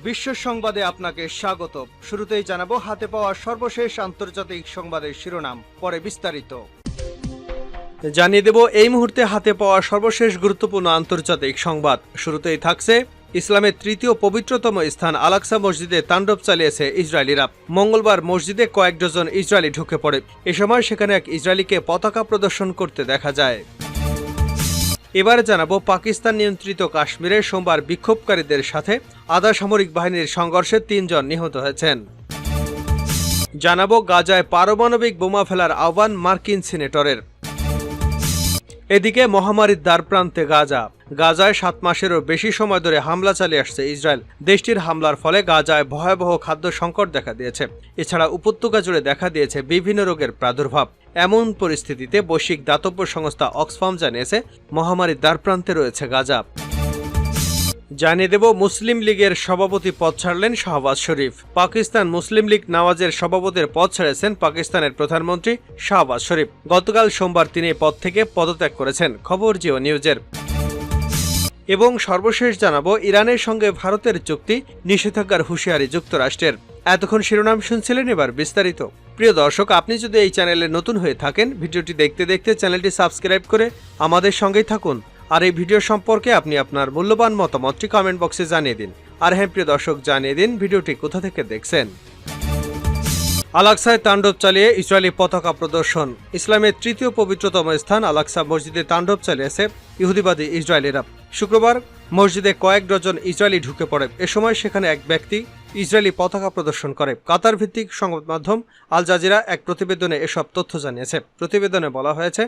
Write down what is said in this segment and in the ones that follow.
বিশ্ব সংবাদে আপনাকে স্বাগত। শুরুতেই জানাবো হাতে পাওয়া সর্বশেষ আন্তর্জাতিক সংবাদের শিরোনাম, পরে বিস্তারিত। জানিয়ে দেব এই মুহূর্তে হাতে পাওয়া সর্বশেষ গুরুত্বপূর্ণ আন্তর্জাতিক সংবাদ। শুরুতেই থাকছে ইসলামের তৃতীয় পবিত্রতম স্থান আল আকসা মসজিদে তাণ্ডব চালিয়েছে ইসরায়েলিরা। মঙ্গলবার মসজিদে কয়েক ডজন ইসরায়েলি ঢুকে পড়ে। এ সময় সেখানে এক ইসরায়েলিকে পতাকা প্রদর্শন করতে দেখা যায়। এবারে জানাবো পাকিস্তান নিয়ন্ত্রিত কাশ্মীরে সোমবার বিক্ষোভকারীদের সাথে আধা সামরিক বাহিনীর সংঘর্ষে ৩ জন নিহত হয়েছেন। জানাবো গাজায় পারমাণবিক বোমা ফেলার আহ্বান মার্কিন সিনেটরের। এদিকে মহামারীর দ্বারপ্রান্তে গাজায় ৭ মাসেরও বেশি সময় ধরে হামলা চালিয়ে আসছে ইসরায়েল। দেশটির হামলার ফলে গাজায় ভয়াবহ খাদ্য সংকট দেখা দিয়েছে। এছাড়া উপত্যকা জুড়ে দেখা দিয়েছে বিভিন্ন রোগের প্রাদুর্ভাব। এমন পরিস্থিতিতে বৈশ্বিক দাতব্য সংস্থা অক্সফাম জানিয়েছে মহামারীর দ্বারপ্রান্তে রয়েছে গাজা। জানিয়ে দেব মুসলিম লীগের সভাপতি পদ ছাড়লেন শাহবাজ শরীফ। পাকিস্তান মুসলিম লীগ নওয়াজের সভাপতির পদ ছেড়েছেন পাকিস্তানের প্রধানমন্ত্রী শাহবাজ শরীফ। গতকাল সোমবার তিনি এই পদ থেকে পদত্যাগ করেছেন, খবর জিও নিউজের। এবং সর্বশেষ জানাবো ইরানের সঙ্গে ভারতের চুক্তি, নিষেধাজ্ঞার হুঁশিয়ারি যুক্তরাষ্ট্রের। এতক্ষণ শিরোনাম শুনছিলেন, এবার বিস্তারিত। প্রিয় দর্শক, আপনি যদি এই চ্যানেলে নতুন হয়ে থাকেন, ভিডিওটি দেখতে দেখতে চ্যানেলটি সাবস্ক্রাইব করে আমাদের সঙ্গেই থাকুন। আর এই ভিডিও সম্পর্কে আপনি আপনার মূল্যবান মতামতটি কমেন্ট বক্সে জানিয়ে দিন। আর হ্যাঁ প্রিয় দর্শক, জানিয়ে দিন ভিডিওটি কোথা থেকে দেখছেন। আল আকসায় তাণ্ডব চালিয়ে ইসরায়েলি পতাকা প্রদর্শন। ইসলামের তৃতীয় পবিত্রতম স্থান আল আকসা মসজিদে তাণ্ডব চালিয়েছে ইহুদিবাদী ইসরায়েলিরা। শুক্রবার মসজিদে কয়েক ডজন ইসরায়েলি ঢুকে পড়ে। এ সময় সেখানে এক ব্যক্তি ইসরায়েলি পতাকা প্রদর্শন করে। কাতার ভিত্তিক সংবাদ মাধ্যম আল জাজিরা এক প্রতিবেদনে এসব তথ্য জানিয়েছে। প্রতিবেদনে বলা হয়েছে,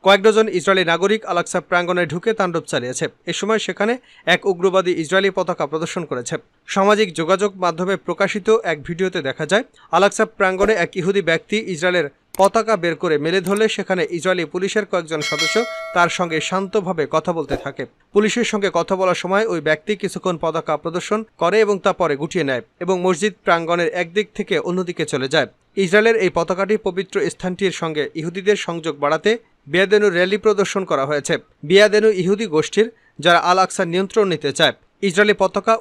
কয়েক ডজন ইসরায়েলি নাগরিক আল আকসা প্রাঙ্গণে ঢুকে তাণ্ডব চালিয়েছে। এ সময় সেখানে এক উগ্রবাদী ইসরায়েলি পতাকা প্রদর্শন করেছে। সামাজিক যোগাযোগ মাধ্যমে প্রকাশিত এক ভিডিওতে দেখা যায় আল আকসা প্রাঙ্গণে এক ইহুদি ব্যক্তি ইসরায়েলের পতাকা বের করে মেলে ধরলে সেখানে ইসরায়েলি পুলিশের কয়েকজন সদস্য তার সঙ্গে শান্তভাবে কথা বলতে থাকে। পুলিশের সঙ্গে কথা বলার সময় ওই ব্যক্তি কিছুক্ষণ পতাকা প্রদর্শন করে এবং তা পরে গুটিয়ে নেয় এবং মসজিদ প্রাঙ্গণের একদিক থেকে অন্যদিকে চলে যায়। ইসরায়েলের এই পতাকাটি পবিত্র স্থানটির সঙ্গে ইহুদিদের সংযোগ বাড়াতে বিয়াদেনু র্যালি প্রদর্শন করা হয়েছে। বিয়াদেনু ইহুদি গোষ্ঠীর, যারা আল আকসার নিয়ন্ত্রণ নিতে চায়। ইসরায়েলি পতাকা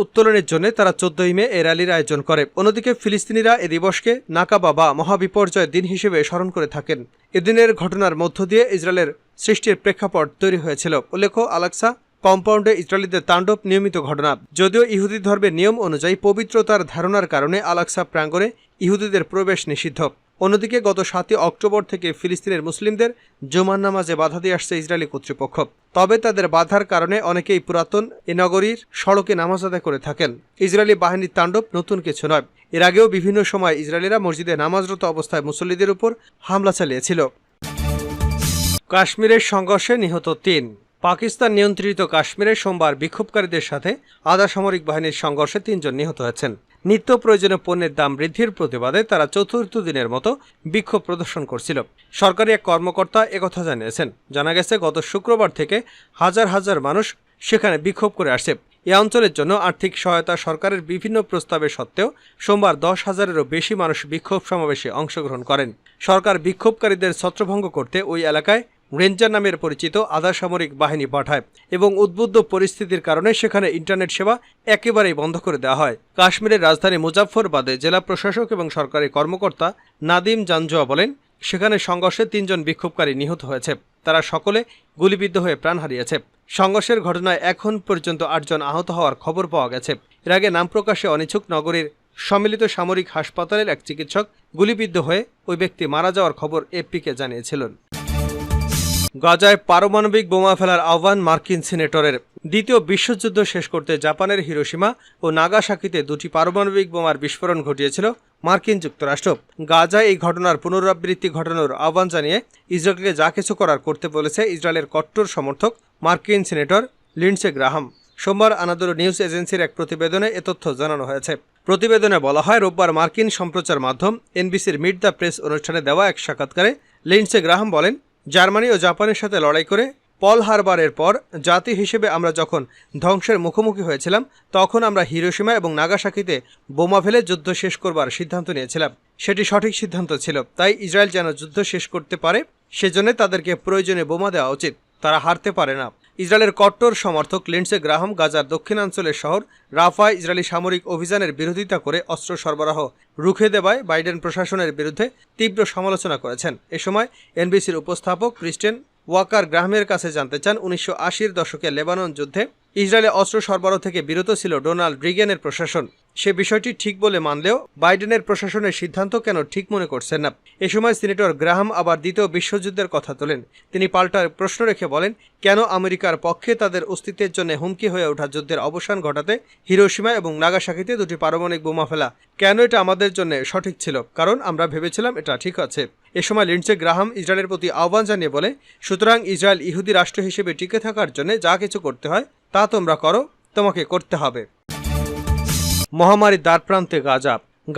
উত্তোলনের জন্য তারা 14 মে এই র্যালির আয়োজন করে। অন্যদিকে ফিলিস্তিনিরা এ দিবসকে নাকাবা বা মহাবিপর্যয়ের দিন হিসেবে স্মরণ করে থাকেন। এদিনের ঘটনার মধ্য দিয়ে ইসরায়েলের সৃষ্টির প্রেক্ষাপট তৈরি হয়েছিল। উল্লেখ্য, আল আকসা কম্পাউন্ডে ইসরায়েলিদের তাণ্ডব নিয়মিত ঘটনা। যদিও ইহুদি ধর্মের নিয়ম অনুযায়ী পবিত্রতার ধারণার কারণে আল আকসা প্রাঙ্গণে ইহুদিদের প্রবেশ নিষিদ্ধ। অন্যদিকে গত 7 অক্টোবর থেকে ফিলিস্তিনের মুসলিমদের জুমার নামাজে বাধা দিয়ে আসছে ইসরায়েলি কর্তৃপক্ষ। তবে তাদের বাধার কারণে অনেকেই পুরাতন এ নগরীর সড়কে নামাজ আদায় করে থাকেন। ইসরায়েলি বাহিনীর তাণ্ডব নতুন কিছু নয়। এর আগেও বিভিন্ন সময় ইসরায়েলিরা মসজিদে নামাজরত অবস্থায় মুসল্লিদের উপর হামলা চালিয়েছিল। কাশ্মীরের সংঘর্ষে নিহত 3। পাকিস্তান নিয়ন্ত্রিত কাশ্মীরে সোমবার বিক্ষোভকারীদের সাথে আধা সামরিক বাহিনীর সংঘর্ষে 3 জন নিহত হয়েছেন। নিত্য প্রয়োজনীয় পণ্যের দাম বৃদ্ধির প্রতিবাদে তারা চতুর্থ দিনের মতো বিক্ষোভ প্রদর্শন করছিল। সরকারি এক কর্মকর্তা একথা জানিয়েছেন। জানা গেছে, গত শুক্রবার থেকে হাজার হাজার মানুষ সেখানে বিক্ষোভ করে আসছে। এ অঞ্চলের জন্য আর্থিক সহায়তা সরকারের বিভিন্ন প্রস্তাবের সত্ত্বেও সোমবার 10,000-এরও বেশি মানুষ বিক্ষোভ সমাবেশে অংশগ্রহণ করেন। সরকার বিক্ষোভকারীদের ছত্রভঙ্গ করতে ওই এলাকায় রেঞ্জার নামের পরিচিত আধা সামরিক বাহিনী পাঠায় এবং উদ্বুদ্ধ পরিস্থিতির কারণে সেখানে ইন্টারনেট সেবা একেবারেই বন্ধ করে দেওয়া হয়। কাশ্মীরের রাজধানী মুজাফফরবাদে জেলা প্রশাসক এবং সরকারি কর্মকর্তা নাদিম জানজোয়া বলেন, সেখানে সংঘর্ষে 3 জন বিক্ষোভকারী নিহত হয়েছে। তারা সকলে গুলিবিদ্ধ হয়ে প্রাণ হারিয়েছে। সংঘর্ষের ঘটনায় এখন পর্যন্ত 8 জন আহত হওয়ার খবর পাওয়া গেছে। এর আগে নাম প্রকাশে অনিচ্ছুক নগরীর সম্মিলিত সামরিক হাসপাতালের এক চিকিৎসক গুলিবিদ্ধ হয়ে ওই ব্যক্তি মারা যাওয়ার খবর এপিকে জানিয়েছিলেন। গাজায় পারমাণবিক বোমা ফেলার আহ্বান মার্কিন সিনেটরের। দ্বিতীয় বিশ্বযুদ্ধ শেষ করতে জাপানের হিরোশিমা ও নাগাসাকিতে 2টি পারমাণবিক বোমার বিস্ফোরণ ঘটিয়েছিল মার্কিন যুক্তরাষ্ট্র। গাজায় এই ঘটনার পুনরাবৃত্তি ঘটানোর আহ্বান জানিয়ে ইসরায়েলকে যা কিছু করার করতে বলেছে ইসরায়েলের কট্টর সমর্থক মার্কিন সিনেটর লিন্ডসে গ্রাহাম। সোমবার আনাদোলু নিউজ এজেন্সির এক প্রতিবেদনে এ তথ্য জানানো হয়েছে। প্রতিবেদনে বলা হয়, রোববার মার্কিন সম্প্রচার মাধ্যম এনবিসির মিট দ্য প্রেস অনুষ্ঠানে দেওয়া এক সাক্ষাৎকারে লিন্ডসে গ্রাহাম বলেন, জার্মানি ও জাপানের সাথে লড়াই করে পল হারবারের পর জাতি হিসেবে আমরা যখন ধ্বংসের মুখোমুখি হয়েছিলাম, তখন আমরা হিরোশিমা এবং নাগাসাকিতে বোমা ফেলে যুদ্ধ শেষ করবার সিদ্ধান্ত নিয়েছিলাম। সেটি সঠিক সিদ্ধান্ত ছিল। তাই ইসরায়েল যেন যুদ্ধ শেষ করতে পারে, সেজন্য তাদেরকে প্রয়োজনে বোমা দেওয়া উচিত। তারা হারতে পারে না। ইসরায়েলের কট্টর সমর্থক লিন্ডসে গ্রাহাম গাজার দক্ষিণাঞ্চলের শহর রাফায় ইসরায়েলি সামরিক অভিযানের বিরোধিতা করে অস্ত্র সরবরাহ রুখে দেওয়ায় বাইডেন প্রশাসনের বিরুদ্ধে তীব্র সমালোচনা করেছেন। এ সময় এনবিসির উপস্থাপক ক্রিস্টেন ওয়াকার গ্রাহামের কাছে জানতে চান 1980-র দশকে লেবানন যুদ্ধে ইসরায়েলে অস্ত্র সরবরাহ থেকে বিরত ছিল ডোনাল্ড রিগেনের প্রশাসন। সে বিষয়টি ঠিক বলে মানলেও বাইডেনের প্রশাসনের সিদ্ধান্ত কেন ঠিক মনে করছেন না। এ সময় সিনেটর গ্রাহাম আবার দ্বিতীয় বিশ্বযুদ্ধের কথা তোলেন। তিনি পাল্টা প্রশ্ন রেখে বলেন, কেন আমেরিকার পক্ষে তাদের অস্তিত্বের জন্য হুমকি হয়ে ওঠা যুদ্ধের অবসান ঘটাতে হিরোশিমা এবং নাগাসাকিতে দুটি পারমাণবিক বোমা ফেলা কেন এটা আমাদের জন্য সঠিক ছিল, কারণ আমরা ভেবেছিলাম এটা ঠিক আছে। এ সময় লিন্ডসে গ্রাহাম ইসরায়েলের প্রতি আহ্বান জানিয়ে বলে, সুতরাং ইসরায়েল ইহুদি রাষ্ট্র হিসেবে টিকে থাকার জন্য যা কিছু করতে হয় তা তোমরা করো, তোমাকে করতে হবে। মহামারীর দ্বারপ্রান্তে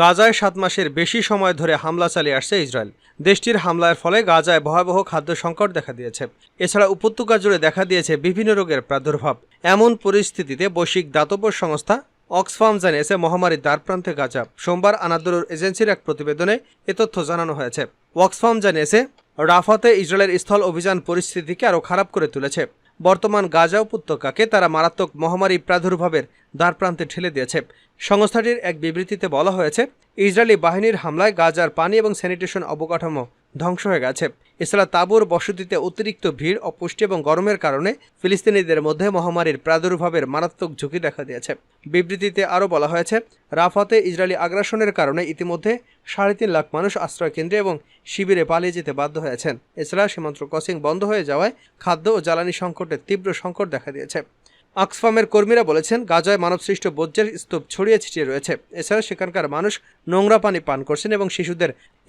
গাজায় 7 মাসের বেশি সময় ধরে হামলা চালিয়ে আসছে ইসরায়েল। দেশটির হামলার ফলে গাজায় ভয়াবহ খাদ্য সংকট দেখা দিয়েছে। এছাড়া উপত্যকা জুড়ে দেখা দিয়েছে বিভিন্ন রোগের প্রাদুর্ভাব। এমন পরিস্থিতিতে বৈশ্বিক দাতব্য সংস্থা অক্সফাম জানিয়েছে মহামারীর দ্বারপ্রান্তে গাজা। সোমবার আনাদোলুর এজেন্সির এক প্রতিবেদনে এ তথ্য জানানো হয়েছে। অক্সফাম জানিয়েছে রাফাতে ইসরায়েলের স্থল অভিযান পরিস্থিতিকে আরও খারাপ করে তুলেছে। বর্তমান গাজা উপত্যকাকে তারা মারাত্মক মহামারী প্রাদুর্ভাবের দ্বারপ্রান্তে ঠেলে দিয়েছে। সংস্থাটির এক বিবৃতিতে বলা হয়েছে, ইসরায়েলি বাহিনীর হামলায় গাজার পানি এবং স্যানিটেশন অবকাঠামো ধ্বংস হয়ে গেছে। এছাড়া তাঁবুর বসতিতে অতিরিক্ত ভিড়, অপুষ্টি এবং গরমের কারণে ফিলিস্তিনিদের মধ্যে মহামারীর প্রাদুর্ভাবের মারাত্মক ঝুঁকি দেখা দিয়েছে। বিবৃতিতে আরও বলা হয়েছে, রাফাতে ইসরায়েলি আগ্রাসনের কারণে ইতিমধ্যে 3.5 লাখ মানুষ আশ্রয়কেন্দ্রে এবং শিবিরে পালিয়ে যেতে বাধ্য হয়েছেন। এছাড়া সীমান্ত ক্রসিং বন্ধ হয়ে যাওয়ায় খাদ্য ও জ্বালানি সংকটের তীব্র সংকট দেখা দিয়েছে। অক্সফামের কর্মীরা বলেছেন, গাজায় মানবসৃষ্ট বর্জ্যের স্তূপ ছড়িয়ে ছিটিয়ে রয়েছে। এছাড়া সেখানকার মানুষ নোংরা পানি পান করছেন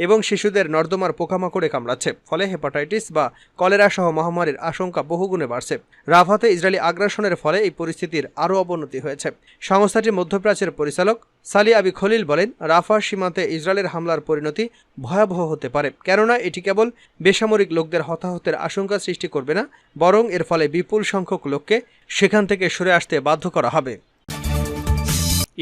এবং শিশুদের নর্দমার পোকামাকড়ে কামড়াচ্ছে। ফলে হেপাটাইটিস বা কলেরা সহ মহামারীর আশঙ্কা বহুগুণে বাড়ছে। রাফাতে ইসরায়েলি আগ্রাসনের ফলে এই পরিস্থিতির আরও অবনতি হয়েছে। সংস্থাটির মধ্যপ্রাচ্যের পরিচালক সালি আবি খলিল বলেন, রাফা সীমান্তে ইসরায়েলের হামলার পরিণতি ভয়াবহ হতে পারে, কেননা এটি কেবল বেসামরিক লোকদের হতাহতের আশঙ্কা সৃষ্টি করবে না, বরং এর ফলে বিপুল সংখ্যক লোককে সেখান থেকে সরে আসতে বাধ্য করা হবে।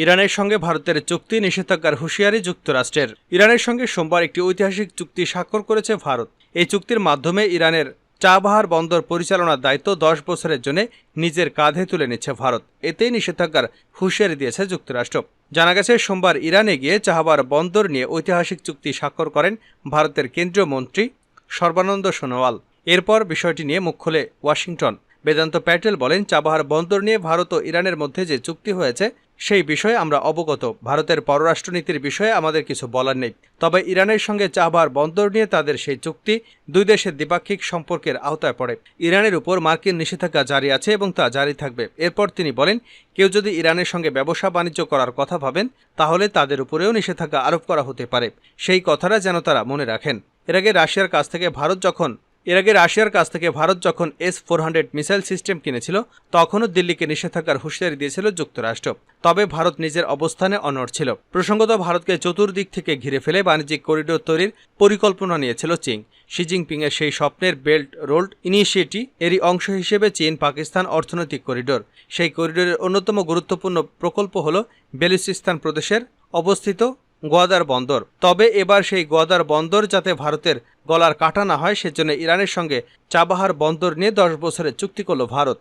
ইরানের সঙ্গে ভারতের চুক্তি নিষেধাজ্ঞার হুঁশিয়ারি যুক্তরাষ্ট্রের। ইরানের সঙ্গে সোমবার একটি ঐতিহাসিক চুক্তি স্বাক্ষর করেছে ভারত। এই চুক্তির মাধ্যমে ইরানের চাবাহার বন্দর পরিচালনার দায়িত্ব 10 বছরের জন্য নিজের কাঁধে তুলে নিচ্ছে ভারত। এতেই নিষেধাজ্ঞার হুঁশিয়ারি দিয়েছে যুক্তরাষ্ট্র। জানা গেছে, সোমবার ইরানে গিয়ে চাবাহার বন্দর নিয়ে ঐতিহাসিক চুক্তি স্বাক্ষর করেন ভারতের কেন্দ্রীয় মন্ত্রী সর্বানন্দ সোনোয়াল। এরপর বিষয়টি নিয়ে মুখ খোলে ওয়াশিংটন। বেদান্ত প্যাটেল বলেন, চাবাহার বন্দর নিয়ে ভারত ও ইরানের মধ্যে যে চুক্তি হয়েছে সেই বিষয়ে আমরা অবগত। ভারতের পররাষ্ট্রনীতির বিষয়ে আমাদের কিছু বলার নেই, তবে ইরানের সঙ্গে চাবাহার বন্দর নিয়ে তাদের সেই চুক্তি দুই দেশের দ্বিপাক্ষিক সম্পর্কের আওতায় পড়ে। ইরানের উপর মার্কিন নিষেধাজ্ঞা জারি আছে এবং তা জারি থাকবে। এরপর তিনি বলেন, কেউ যদি ইরানের সঙ্গে ব্যবসা বাণিজ্য করার কথা ভাবেন তাহলে তাদের উপরেও নিষেধাজ্ঞা আরোপ করা হতে পারে। সেই কথাটা যেন তারা মনে রাখেন। এর আগে রাশিয়ার কাছ থেকে ভারত যখন S-400 মিসাইল সিস্টেম কিনেছিল, তখনও দিল্লিকে নিষেধাজ্ঞার হুঁশিয়ারি দিয়েছিল যুক্তরাষ্ট্র। তবে ভারত নিজের অবস্থানে অনড় ছিল। প্রসঙ্গত, ভারতকে চতুর্দিক থেকে ঘিরে ফেলে বাণিজ্যিক করিডোর তৈরির পরিকল্পনা নিয়েছিল চীন। শি জিনপিংয়ের সেই স্বপ্নের বেল্ট রোড ইনিশিয়েটিভ এরই অংশ হিসেবে চীন পাকিস্তান অর্থনৈতিক করিডোর। সেই করিডোরের অন্যতম গুরুত্বপূর্ণ প্রকল্প হল বেলুচিস্তান প্রদেশের অবস্থিত গোয়াদার বন্দর। তবে এবার সেই গোয়াদার বন্দর যাতে ভারতের গলার কাটা না হয়, সেজন্য ইরানের সঙ্গে চাবাহার বন্দর নিয়ে 10 বছরের চুক্তি করল ভারত।